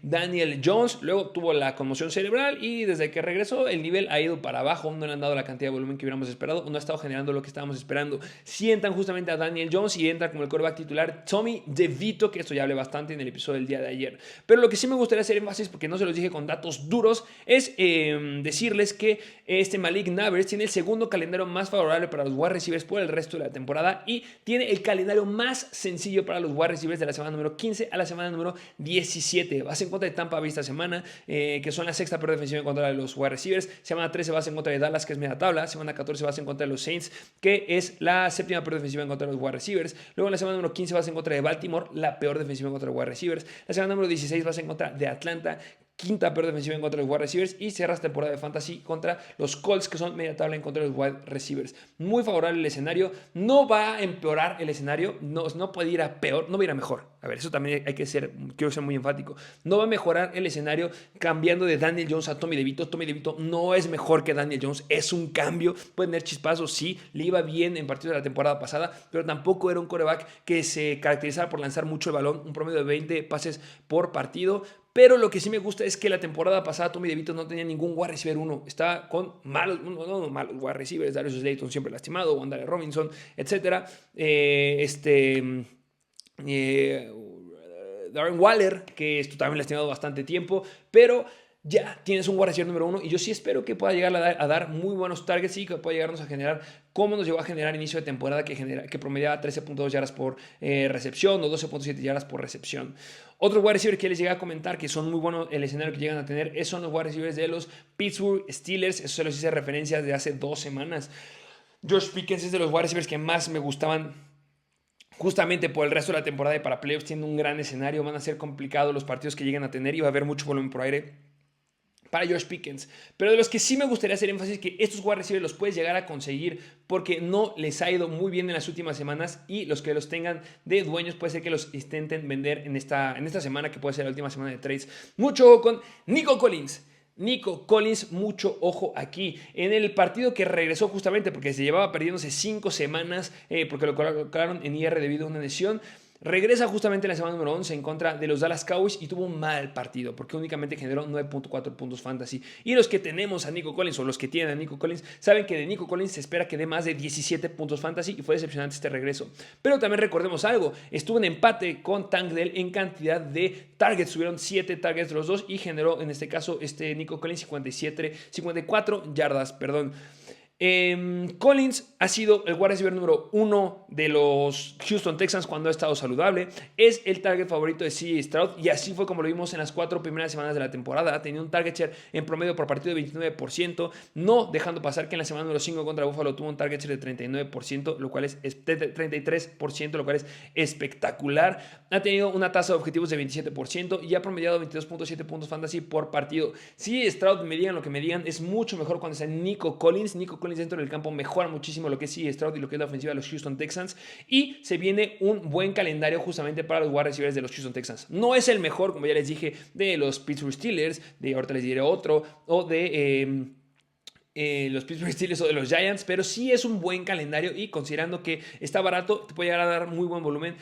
Daniel Jones. Luego tuvo la conmoción cerebral y desde que regresó el nivel ha ido para abajo. No le han dado la cantidad de volumen que hubiéramos esperado, no ha estado generando lo que estábamos esperando. Sientan justamente a Daniel Jones y entra como el quarterback titular Tommy DeVito, que esto ya hablé bastante en el episodio del día de ayer. Pero lo que sí me gustaría hacer énfasis, porque no se los dije con datos duros, es decirles que Malik Nabers tiene el segundo calendario más favorable para los wide receivers por el resto de la temporada y tiene el calendario más sencillo para los wide receivers de la semana número 15 a la semana número 17. Vas en contra de Tampa Bay esta semana, que son la sexta peor defensiva en contra de los wide receivers. Semana 13 vas en contra de Dallas, que es media tabla. Semana 14 vas en contra de los Saints, que es la séptima peor defensiva en contra de los wide receivers. Luego en la semana número 15 vas en contra de Baltimore, la peor defensiva en contra de wide receivers. La semana número 16 vas en contra de Atlanta, quinta peor defensiva en contra de los wide receivers, y cerras temporada de fantasy contra los Colts, que son media tabla en contra de los wide receivers. Muy favorable el escenario, no va a empeorar el escenario, no puede ir a peor, no va a ir a mejor. A ver, eso también quiero ser muy enfático. No va a mejorar el escenario cambiando de Daniel Jones a Tommy DeVito. Tommy DeVito no es mejor que Daniel Jones, es un cambio. Puede tener chispazos, sí, le iba bien en partidos de la temporada pasada, pero tampoco era un quarterback que se caracterizaba por lanzar mucho el balón, un promedio de 20 pases por partido. Pero lo que sí me gusta es que la temporada pasada Tommy DeVito no tenía ningún wide receiver 1. Estaba con malos wide receivers. Darius Slayton siempre lastimado, Wan'Dale Robinson, etc. Darren Waller, que esto también lastimado bastante tiempo. Pero ya tienes un wide receiver número 1 y yo sí espero que pueda llegar a dar muy buenos targets y que pueda llegarnos a generar como nos llegó a generar inicio de temporada, que promediaba 13.2 yardas por recepción o 12.7 yardas por recepción. Otro wide receiver que les llegué a comentar que son muy buenos el escenario que llegan a tener son los wide receivers de los Pittsburgh Steelers. Eso se los hice referencia de hace 2 semanas. Josh Pickens es de los wide receivers que más me gustaban justamente por el resto de la temporada y para playoffs. Tiene un gran escenario, van a ser complicados los partidos que lleguen a tener y va a haber mucho volumen por aire para Josh Pickens. Pero de los que sí me gustaría hacer énfasis que estos wide receivers los puedes llegar a conseguir porque no les ha ido muy bien en las últimas semanas y los que los tengan de dueños puede ser que los intenten vender en esta semana, que puede ser la última semana de trades. Mucho ojo con Nico Collins. Nico Collins, mucho ojo aquí. En el partido que regresó justamente porque se llevaba perdiéndose 5 semanas porque lo colocaron en IR debido a una lesión. Regresa justamente en la semana número 11 en contra de los Dallas Cowboys y tuvo un mal partido porque únicamente generó 9.4 puntos fantasy. Y los que tenemos a Nico Collins o los que tienen a Nico Collins saben que de Nico Collins se espera que dé más de 17 puntos fantasy y fue decepcionante este regreso. Pero también recordemos algo, estuvo en empate con Tank Dell en cantidad de targets. Tuvieron 7 targets de los dos y generó en este caso Nico Collins 54 yardas, Collins ha sido el wide receiver número 1 de los Houston Texans cuando ha estado saludable. Es el target favorito de CJ Stroud y así fue como lo vimos en las 4 primeras semanas de la temporada. Tenía un target share en promedio por partido de 29%, no dejando pasar que en la semana número 5 contra Buffalo tuvo un target share de 39%, lo cual es 33%, lo cual es espectacular. Ha tenido una tasa de objetivos de 27% y ha promediado 22.7 puntos fantasy por partido. CJ Stroud, me digan lo que me digan, es mucho mejor cuando está Nico Collins. Nico Collins Collins dentro del campo mejora muchísimo lo que es C.J. Stroud y lo que es la ofensiva de los Houston Texans. Y se viene un buen calendario justamente para los wide receivers de los Houston Texans. No es el mejor, como ya les dije, de los Pittsburgh Steelers, de ahorita les diré otro, o de los Pittsburgh Steelers o de los Giants, pero sí es un buen calendario y considerando que está barato, te puede llegar a dar muy buen volumen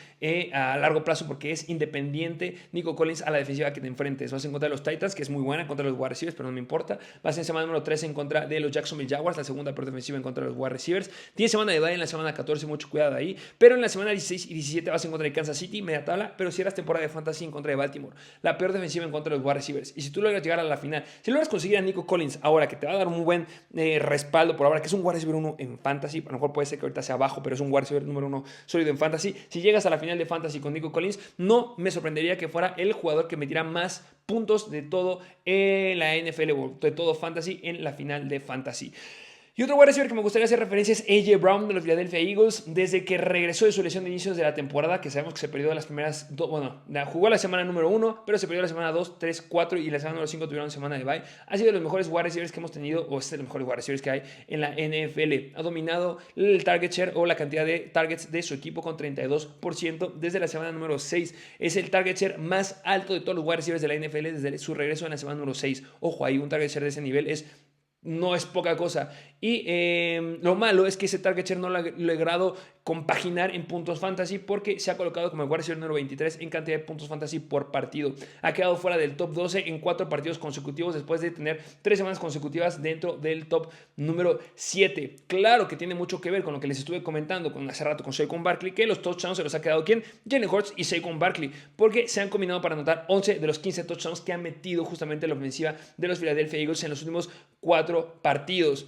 a largo plazo porque es independiente Nico Collins a la defensiva que te enfrentes. Vas en contra de los Titans, que es muy buena, contra los wide receivers, pero no me importa. Vas en semana número 13 en contra de los Jacksonville Jaguars, la segunda peor defensiva en contra de los wide receivers. Tienes semana de bye en la semana 14, mucho cuidado ahí, pero en la semana 16 y 17 vas en contra de Kansas City, media tabla, pero cierras temporada de fantasy en contra de Baltimore, la peor defensiva en contra de los wide receivers. Y si tú logras llegar a la final, si logras conseguir a Nico Collins ahora, que te va a dar un buen respaldo por ahora, que es un wide receiver 1 en fantasy, a lo mejor puede ser que ahorita sea bajo, pero es un wide receiver número 1 sólido en fantasy. Si llegas a la final de fantasy con Nico Collins, no me sorprendería que fuera el jugador que metiera más puntos de todo en la NFL o de todo fantasy en la final de fantasy. Y otro wide receiver que me gustaría hacer referencia es A.J. Brown de los Philadelphia Eagles. Desde que regresó de su lesión de inicios de la temporada, que sabemos que se perdió las primeras dos, bueno, jugó la semana número 1, pero se perdió la semana 2, 3, 4 y la semana número 5 tuvieron semana de bye. Ha sido de los mejores wide receivers que hemos tenido, o es de los mejores wide receivers que hay en la NFL. Ha dominado el target share o la cantidad de targets de su equipo con 32% desde la semana número 6. Es el target share más alto de todos los wide receivers de la NFL desde su regreso en la semana número 6. Ojo, ahí un target share de ese nivel no es poca cosa. Y lo malo es que ese target share no lo ha logrado compaginar en puntos fantasy porque se ha colocado como el wide receiver número 23 en cantidad de puntos fantasy por partido. Ha quedado fuera del top 12 en 4 partidos consecutivos después de tener 3 semanas consecutivas dentro del top número 7. Claro que tiene mucho que ver con lo que les estuve comentando hace rato con Saquon Barkley, que los touchdowns se los ha quedado ¿quién? Jalen Hurts y Saquon Barkley, porque se han combinado para anotar 11 de los 15 touchdowns que han metido justamente la ofensiva de los Philadelphia Eagles en los últimos 4 partidos.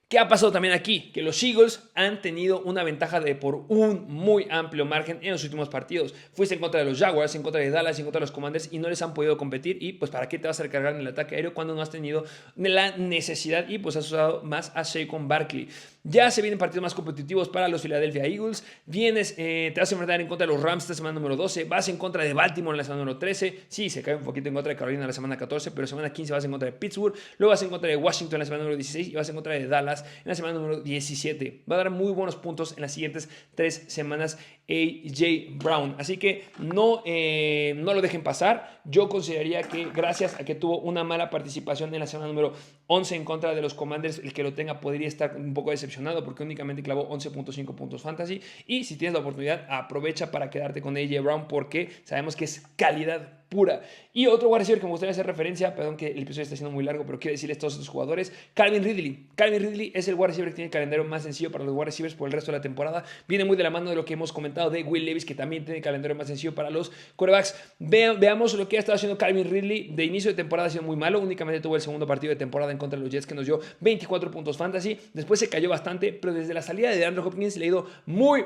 ¿Qué ha pasado también aquí? Que los Eagles han tenido una ventaja de por un muy amplio margen en los últimos partidos. Fuiste en contra de los Jaguars, en contra de Dallas, en contra de los Commanders y no les han podido competir. Y pues ¿para qué te vas a recargar en el ataque aéreo cuando no has tenido la necesidad y pues has usado más a Saquon Barkley? Ya se vienen partidos más competitivos para los Philadelphia Eagles. Te vas a enfrentar en contra de los Rams esta semana número 12. Vas en contra de Baltimore en la semana número 13. Sí, se cae un poquito en contra de Carolina en la semana 14, pero semana 15 vas en contra de Pittsburgh. Luego vas en contra de Washington en la semana número 16 y vas en contra de Dallas en la semana número 17. Va a dar muy buenos puntos en las siguientes 3 semanas A.J. Brown. Así que no lo dejen pasar. Yo consideraría que gracias a que tuvo una mala participación en la semana número 11 en contra de los Commanders, el que lo tenga podría estar un poco decepcionado porque únicamente clavó 11.5 puntos fantasy. Y si tienes la oportunidad, aprovecha para quedarte con A.J. Brown porque sabemos que es calidad pura. Y otro wide receiver que me gustaría hacer referencia, perdón que el episodio está siendo muy largo, pero quiero decirles todos estos jugadores. Calvin Ridley. Calvin Ridley es el wide receiver que tiene el calendario más sencillo para los wide receivers por el resto de la temporada. Viene muy de la mano de lo que hemos comentado de Will Levis, que también tiene el calendario más sencillo para los quarterbacks. Veamos lo que ha estado haciendo Calvin Ridley. De inicio de temporada ha sido muy malo. Únicamente tuvo el segundo partido de temporada en contra de los Jets que nos dio 24 puntos fantasy. Después se cayó bastante, pero desde la salida de Andrew Hopkins le ha ido muy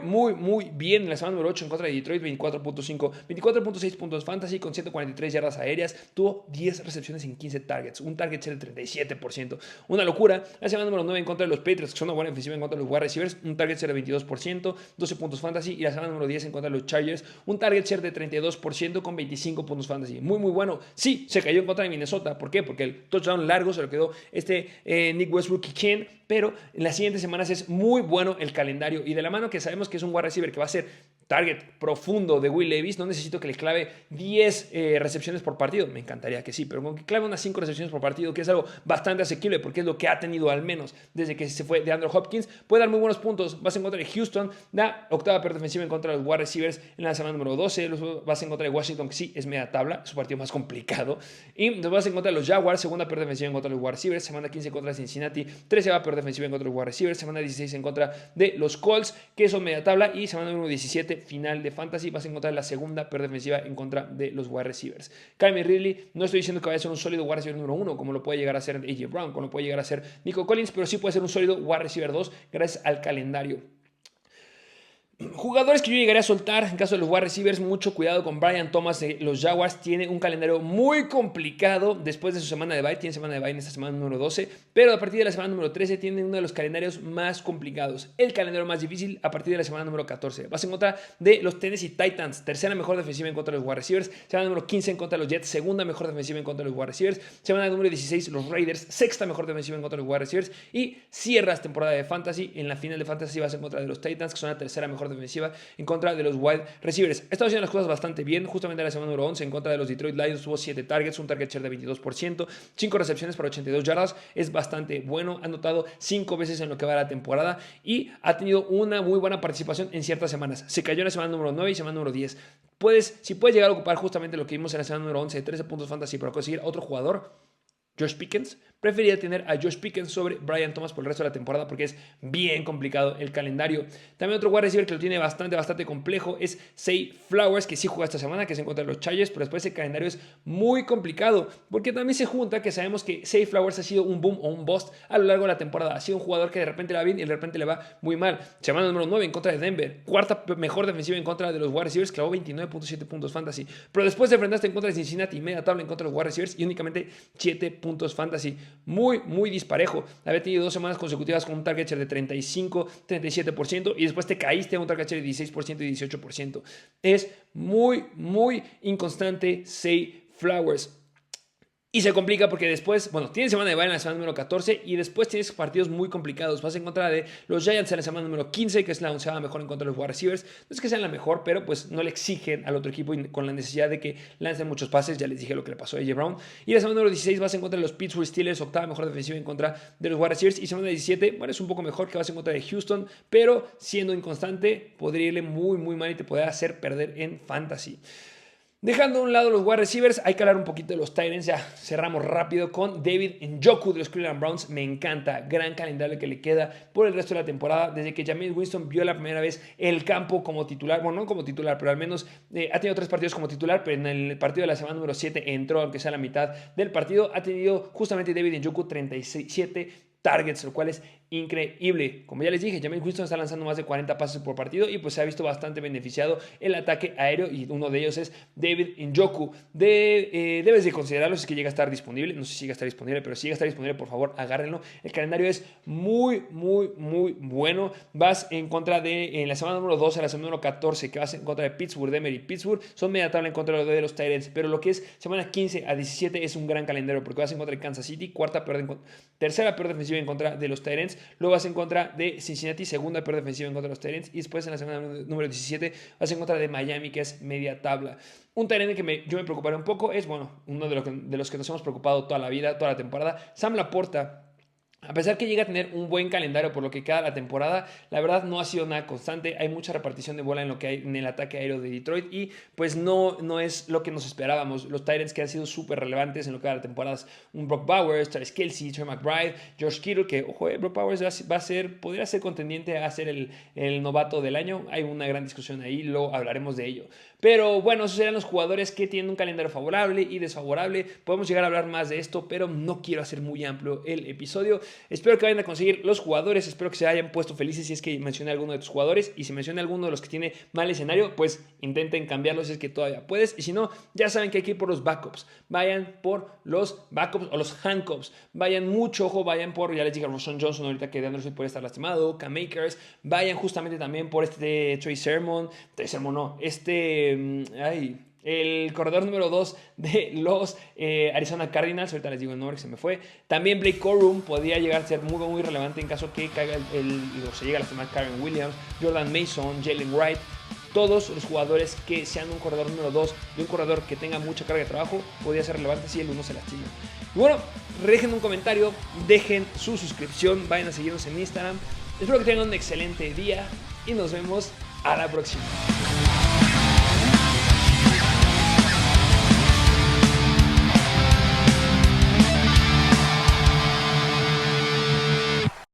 bien. En la semana número 8 en contra de Detroit, 24.6 puntos fantasy con 143 yardas aéreas. Tuvo 10 recepciones en 15 targets. Un target share del 37%. Una locura. La semana número 9 en contra de los Patriots, que son una buena ofensiva en contra de los wide receivers. Un target share de 22%, 12 puntos fantasy. Y la semana número 10 en contra de los Chargers. Un target share de 32% con 25 puntos fantasy. Muy bueno. Sí, se cayó en contra de Minnesota. ¿Por qué? Porque el touchdown largo se lo quedó Nick Westbrook y Ken. Pero en las siguientes semanas es muy bueno el calendario. Y de la mano que sabemos que es un wide receiver que va a ser target profundo de Will Levis, no necesito que le clave 10 recepciones por partido. Me encantaría que sí, pero con que clave unas 5 recepciones por partido, que es algo bastante asequible porque es lo que ha tenido al menos desde que se fue de Andrew Hopkins, puede dar muy buenos puntos. Vas en contra de Houston, la octava peor defensiva en contra de los wide receivers en la semana número 12. Vas en contra de Washington, que sí es media tabla, es su partido más complicado. Y nos vas en contra de los Jaguars, segunda peor defensiva en contra de los wide receivers. Semana 15 en contra de Cincinnati, 13 va peor defensiva en contra de los wide receivers. Semana 16 en contra de los Colts, que son media tabla. Y semana número 17, final de fantasy, vas a encontrar la segunda peor defensiva en contra de los wide receivers. Calvin Ridley, no estoy diciendo que vaya a ser un sólido wide receiver número 1, como lo puede llegar a ser A.J. Brown, como lo puede llegar a ser Nico Collins, pero sí puede ser un sólido wide receiver 2 gracias al calendario. Jugadores que yo llegaría a soltar en caso de los wide receivers, mucho cuidado con Brian Thomas de los Jaguars. Tiene un calendario muy complicado después de su semana de bye. Tiene semana de bye en esta semana número 12, pero a partir de la semana número 13 tiene uno de los calendarios más complicados. El calendario más difícil a partir de la semana número 14. Vas en contra de los Tennessee Titans, tercera mejor defensiva en contra de los wide receivers. Semana número 15 en contra de los Jets, segunda mejor defensiva en contra de los wide receivers. Semana número 16 los Raiders, sexta mejor defensiva en contra de los wide receivers. Y cierras temporada de Fantasy. En la final de Fantasy vas en contra de los Titans, que son la tercera mejor defensiva en contra de los wide receivers. He estado haciendo las cosas bastante bien. Justamente en la semana número 11 en contra de los Detroit Lions tuvo 7 targets, un target share de 22%, 5 recepciones para 82 yardas. Es bastante bueno. Ha anotado 5 veces en lo que va de la temporada y ha tenido una muy buena participación en ciertas semanas. Se cayó en la semana número 9 y semana número 10. Si puedes llegar a ocupar justamente lo que vimos en la semana número 11 de 13 puntos fantasy para conseguir a otro jugador, Josh Pickens, preferiría tener a Josh Pickens sobre Brian Thomas por el resto de la temporada porque es bien complicado el calendario. También otro wide receiver que lo tiene bastante complejo es Zay Flowers, que sí juega esta semana, que se encuentra en los Chargers, pero después el calendario es muy complicado porque también se junta que sabemos que Zay Flowers ha sido un boom o un bust a lo largo de la temporada. Ha sido un jugador que de repente le va bien y de repente le va muy mal. Semana número 9 en contra de Denver, cuarta mejor defensiva en contra de los wide receivers, clavó 29.7 puntos fantasy, pero después te enfrentaste en contra de Cincinnati, media tabla en contra de los wide receivers y únicamente 7 puntos fantasy. Muy disparejo. Había tenido 2 semanas consecutivas con un target share de 35-37% y después te caíste a un target share de 16% y 18%. Es muy inconstante Zay Flowers. Y se complica porque después, tienes semana de bye en la semana número 14 y después tienes partidos muy complicados. Vas en contra de los Giants en la semana número 15, que es la 11ª mejor en contra de los wide receivers. No es que sean la mejor, pero pues no le exigen al otro equipo con la necesidad de que lancen muchos pases. Ya les dije lo que le pasó a AJ Brown. Y la semana número 16 vas en contra de los Pittsburgh Steelers, 8ª mejor defensiva en contra de los wide receivers. Y semana 17, es un poco mejor, que vas en contra de Houston, pero siendo inconstante podría irle muy mal y te podría hacer perder en fantasy. Dejando a un lado los wide receivers, hay que hablar un poquito de los tight ends. Ya cerramos rápido con David Njoku de los Cleveland Browns. Me encanta, gran calendario que le queda por el resto de la temporada. Desde que Jameis Winston vio la primera vez el campo como titular, no como titular, pero al menos ha tenido 3 partidos como titular, pero en el partido de la semana número 7 entró, aunque sea la mitad del partido. Ha tenido justamente David Njoku 37 targets, lo cual es increíble. Como ya les dije, Jameis Winston está lanzando más de 40 pases por partido y pues se ha visto bastante beneficiado el ataque aéreo y uno de ellos es David Njoku. Debes de considerarlo si es que llega a estar disponible. No sé si llega a estar disponible, pero si llega a estar disponible, por favor, agárrenlo. El calendario es muy bueno. Vas en contra en la semana número 12 a la semana número 14, que vas en contra de Pittsburgh, Denver y Pittsburgh. Son media tabla en contra de los Titans, pero lo que es semana 15 a 17 es un gran calendario porque vas en contra de Kansas City, tercera peor defensiva en contra de los Titans. Luego vas en contra de Cincinnati, segunda peor defensiva en contra de los Titans. Y después en la semana número 17 vas en contra de Miami, que es media tabla. Un Tyrant que yo me preocuparé un poco es, uno de los que nos hemos preocupado toda la vida, toda la temporada, Sam Laporta. A pesar que llega a tener un buen calendario por lo que queda la temporada, la verdad no ha sido nada constante. Hay mucha repartición de bola en lo que hay en el ataque aéreo de Detroit y pues no es lo que nos esperábamos. Los Titans que han sido súper relevantes en lo que queda la temporada, un Brock Bowers, Travis Kelce, Trey McBride, George Kittle, que Brock Bowers podría ser contendiente a ser el novato del año. Hay una gran discusión ahí, luego hablaremos de ello. Pero bueno, esos serían los jugadores que tienen un calendario favorable y desfavorable. Podemos llegar a hablar más de esto, pero no quiero hacer muy amplio el episodio. Espero que vayan a conseguir los jugadores, espero que se hayan puesto felices si es que mencioné alguno de tus jugadores, y si mencioné alguno de los que tiene mal escenario, pues intenten cambiarlos si es que todavía puedes, y si no, ya saben que hay que ir por los backups. Vayan por los backups o los handcuffs, vayan mucho ojo, vayan por, ya les dije, Roshan Johnson ahorita que DeAndre Swift puede estar lastimado, Cam Akers, vayan justamente también por Trey Sermon no, el corredor número 2 de los Arizona Cardinals, ahorita les digo el nombre que se me fue. También Blake Corum podría llegar a ser muy relevante en caso que caiga se llegue a lastimar Karen Williams, Jordan Mason, Jalen Wright. Todos los jugadores que sean un corredor número 2 de un corredor que tenga mucha carga de trabajo podría ser relevante si el uno se lastima. Y bueno, dejen un comentario, dejen su suscripción, vayan a seguirnos en Instagram. Espero que tengan un excelente día y nos vemos a la próxima.